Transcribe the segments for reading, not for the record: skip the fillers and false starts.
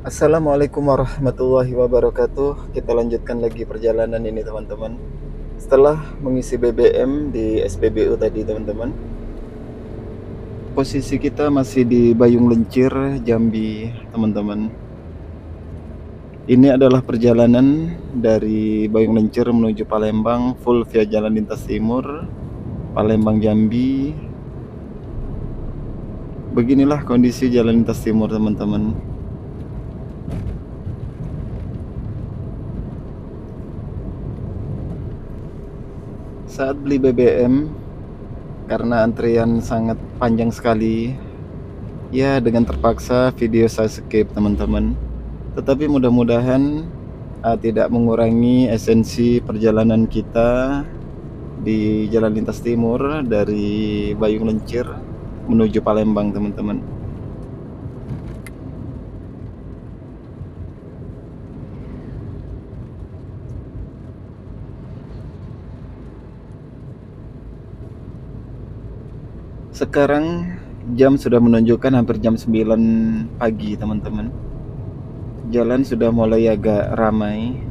Assalamualaikum warahmatullahi wabarakatuh. Kita lanjutkan lagi perjalanan ini teman-teman. Setelah mengisi BBM di SPBU tadi teman-teman, posisi kita masih di Bayung Lencir, Jambi teman-teman. Ini adalah perjalanan dari Bayung Lencir menuju Palembang full via Jalan Lintas Timur, Palembang Jambi. Beginilah kondisi Jalan Lintas Timur teman-teman. Saat beli BBM, karena antrian sangat panjang sekali, ya dengan terpaksa video saya skip teman-teman. Tetapi mudah-mudahan tidak mengurangi esensi perjalanan kita di Jalan Lintas Timur dari Bayung Lencir menuju Palembang teman-teman. Sekarang jam sudah menunjukkan hampir jam 9 pagi teman-teman. Jalan sudah mulai agak ramai.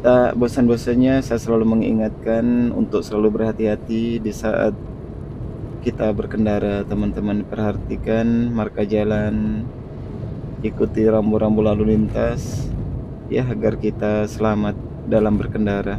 Tak bosan-bosannya saya selalu mengingatkan untuk selalu berhati-hati di saat kita berkendara teman-teman. Perhatikan marka jalan, ikuti rambu-rambu lalu lintas ya agar kita selamat dalam berkendara.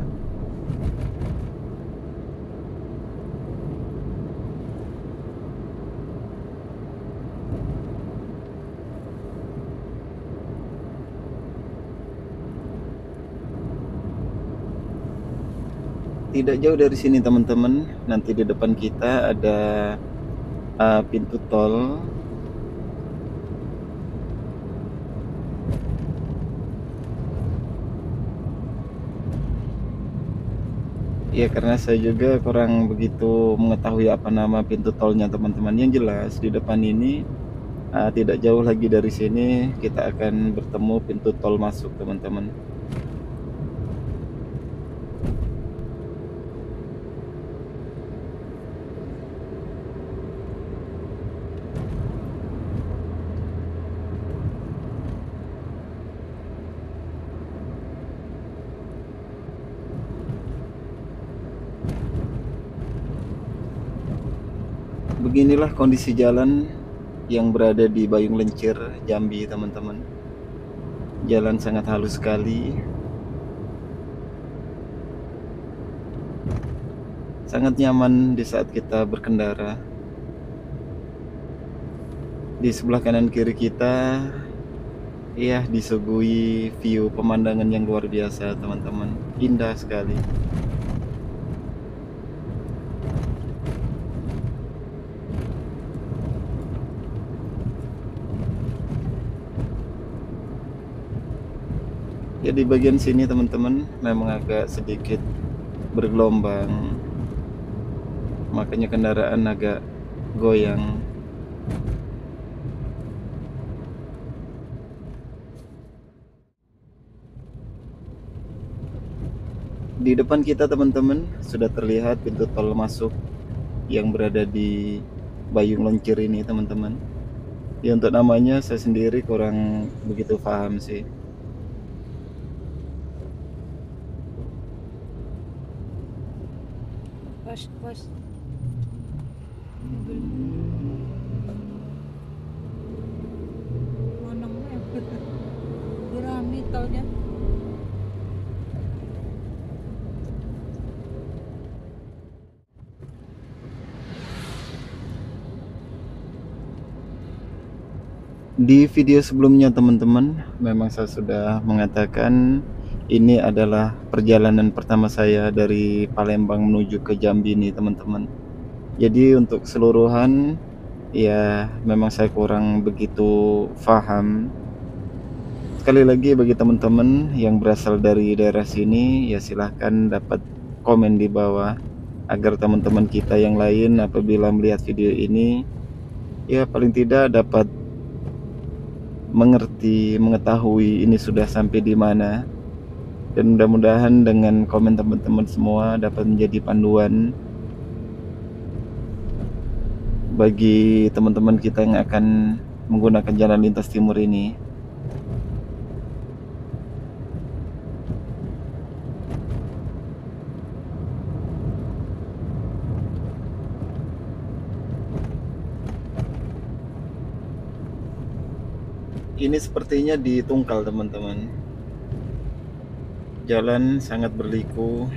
Tidak jauh dari sini teman-teman, nanti di depan kita ada pintu tol. Ya karena saya juga kurang begitu mengetahui apa nama pintu tolnya teman-teman. Yang jelas di depan ini tidak jauh lagi dari sini kita akan bertemu pintu tol masuk teman-teman. Beginilah kondisi jalan yang berada di Bayung Lencir, Jambi teman-teman. Jalan sangat halus sekali, sangat nyaman di saat kita berkendara. Di sebelah kanan kiri kita ya disuguhi view pemandangan yang luar biasa teman-teman, indah sekali. Ya di bagian sini teman-teman memang agak sedikit bergelombang, makanya kendaraan agak goyang. Di depan kita teman-teman sudah terlihat pintu tol masuk yang berada di Bayung Lencir ini teman-teman. Ya untuk namanya saya sendiri kurang begitu paham sih. Pas mana berani taunya. Di video sebelumnya teman-teman memang saya sudah mengatakan ini adalah perjalanan pertama saya dari Palembang menuju ke Jambi nih teman-teman. Jadi untuk keseluruhan ya memang saya kurang begitu paham. Sekali lagi bagi teman-teman yang berasal dari daerah sini ya silahkan dapat komen di bawah agar teman-teman kita yang lain apabila melihat video ini ya paling tidak dapat mengerti, mengetahui ini sudah sampai di mana. Dan mudah-mudahan dengan komen teman-teman semua dapat menjadi panduan bagi teman-teman kita yang akan menggunakan jalan lintas timur ini. Ini sepertinya di Tungkal, teman-teman. Jalan sangat berliku,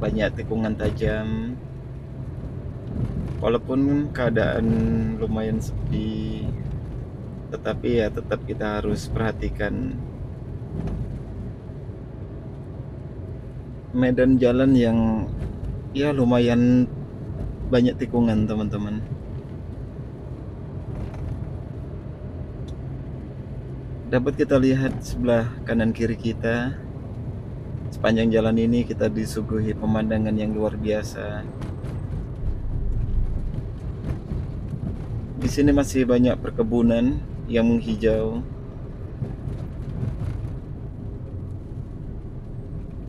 banyak tikungan tajam. Walaupun keadaan lumayan sepi, tetapi ya tetap kita harus perhatikan medan jalan yang ya lumayan banyak tikungan, teman-teman. Dapat kita lihat sebelah kanan kiri kita. Sepanjang jalan ini kita disuguhi pemandangan yang luar biasa. Di sini masih banyak perkebunan yang menghijau.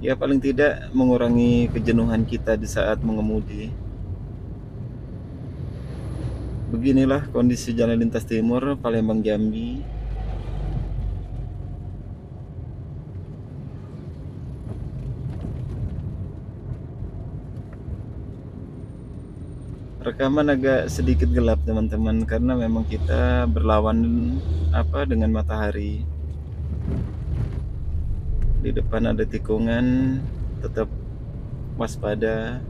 Ya paling tidak mengurangi kejenuhan kita di saat mengemudi. Beginilah kondisi jalan lintas timur Palembang Jambi. Rekaman agak sedikit gelap, teman-teman, karena memang kita berlawan dengan matahari. Di depan ada tikungan, tetap waspada.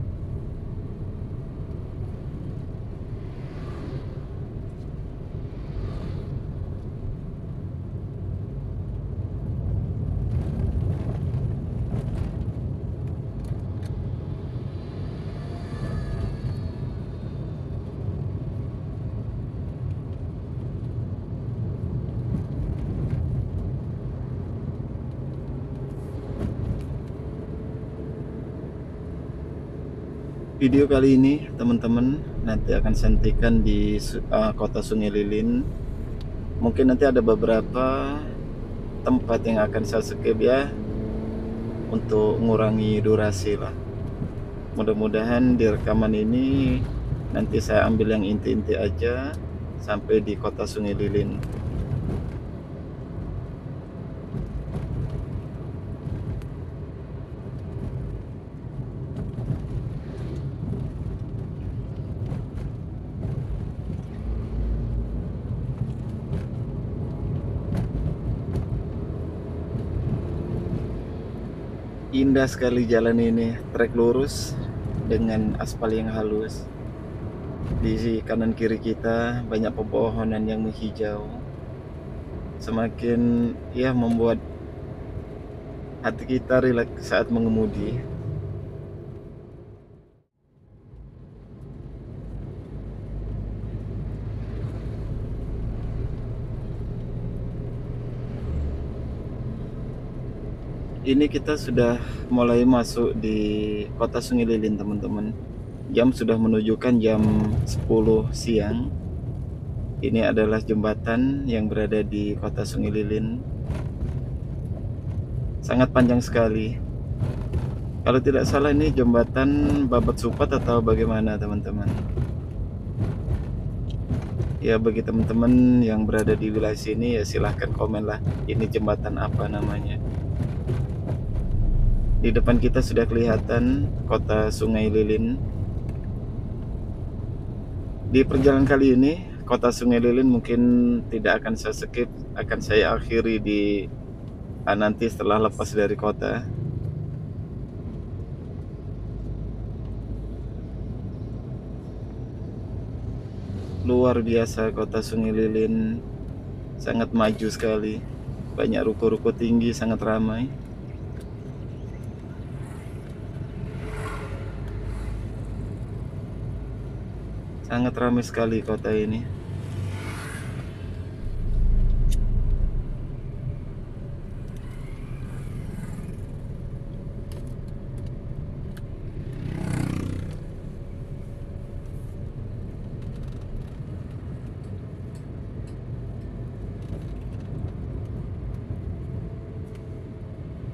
Video kali ini, teman-teman, nanti akan santikan di kota Sungai Lilin. Mungkin nanti ada beberapa tempat yang akan saya skip ya, untuk mengurangi durasi lah. Mudah-mudahan di rekaman ini nanti saya ambil yang inti-inti aja sampai di kota Sungai Lilin. Indah sekali jalan ini, trek lurus dengan aspal yang halus. Di kanan kiri kita banyak pepohonan yang menghijau. Semakin ya membuat hati kita rileks saat mengemudi. Ini kita sudah mulai masuk di kota Sungai Lilin, teman-teman. Jam sudah menunjukkan jam 10 siang. Ini adalah jembatan yang berada di kota Sungai Lilin. Sangat panjang sekali. Kalau tidak salah ini jembatan Babat Supat atau bagaimana, teman-teman? Ya bagi teman-teman yang berada di wilayah sini ya silahkan komen lah, ini jembatan apa namanya. Di depan kita sudah kelihatan kota Sungai Lilin. Di perjalanan kali ini kota Sungai Lilin mungkin tidak akan saya skip, akan saya akhiri di nanti setelah lepas dari kota. Luar biasa kota Sungai Lilin, sangat maju sekali. Banyak ruko-ruko tinggi, sangat ramai. Sangat ramai sekali kota ini.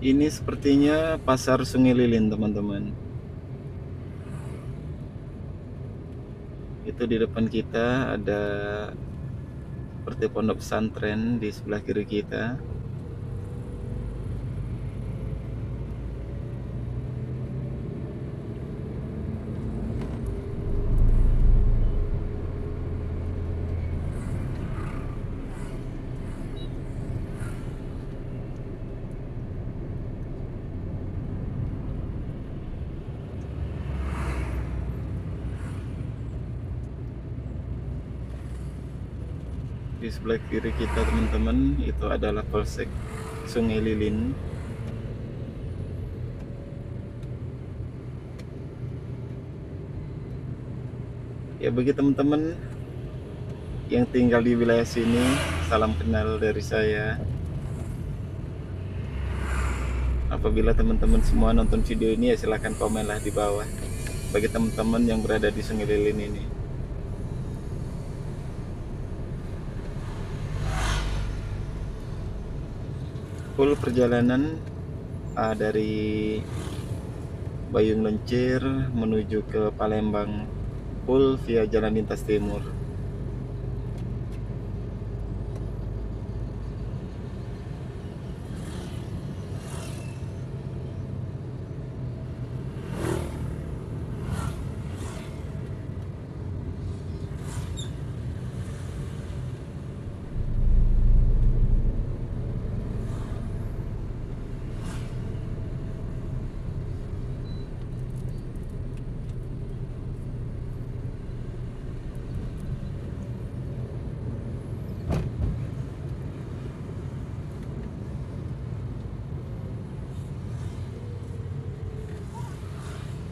Ini sepertinya pasar Sungai Lilin, teman-teman. Itu di depan kita ada seperti pondok pesantren di sebelah kiri kita. Di sebelah kiri kita teman-teman itu adalah Polsek Sungai Lilin. Ya, bagi teman-teman yang tinggal di wilayah sini, salam kenal dari saya. Apabila teman-teman semua nonton video ini, ya silahkan komenlah di bawah bagi teman-teman yang berada di Sungai Lilin ini. Full perjalanan dari Bayung Lencir menuju ke Palembang, full via Jalan Lintas Timur.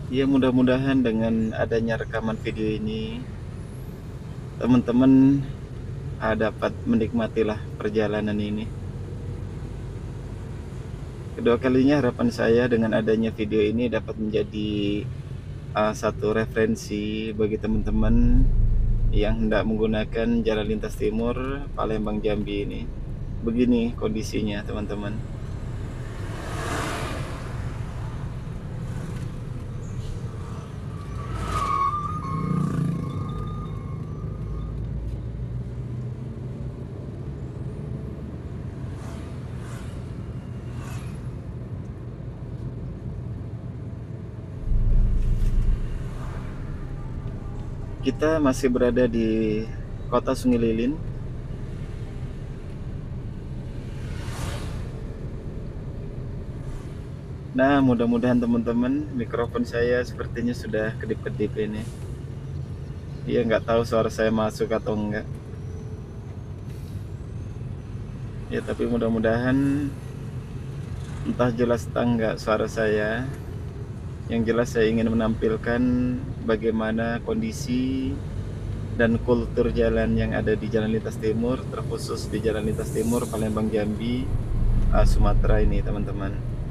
Ya, mudah-mudahan dengan adanya rekaman video ini teman-teman dapat menikmatilah perjalanan ini. Kedua kalinya harapan saya dengan adanya video ini dapat menjadi satu referensi bagi teman-teman yang hendak menggunakan Jalan Lintas Timur Palembang Jambi ini. Begini kondisinya teman-teman. Kita masih berada di kota Sungai Lilin. Nah, mudah-mudahan teman-teman, mikrofon saya sepertinya sudah kedip-kedip ini. Iya, nggak tahu suara saya masuk atau enggak. Ya, tapi mudah-mudahan entah jelas atau enggak suara saya. Yang jelas saya ingin menampilkan bagaimana kondisi dan kultur jalan yang ada di Jalan Lintas Timur, terkhusus di Jalan Lintas Timur Palembang Jambi, Sumatera ini teman-teman.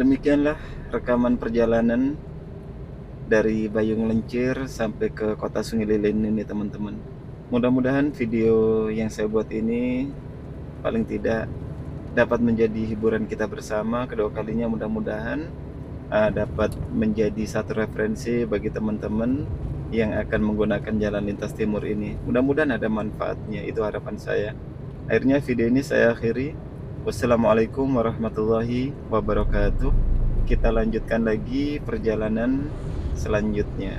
demikianlah rekaman perjalanan dari Bayung Lencir sampai ke Kota Sungai Lilin ini teman-teman. Mudah-mudahan video yang saya buat ini paling tidak dapat menjadi hiburan kita bersama. Kedua kalinya mudah-mudahan dapat menjadi satu referensi bagi teman-teman yang akan menggunakan jalan lintas timur ini. Mudah-mudahan ada manfaatnya, itu harapan saya. Akhirnya video ini saya akhiri. Wassalamualaikum warahmatullahi wabarakatuh. Kita lanjutkan lagi perjalanan selanjutnya.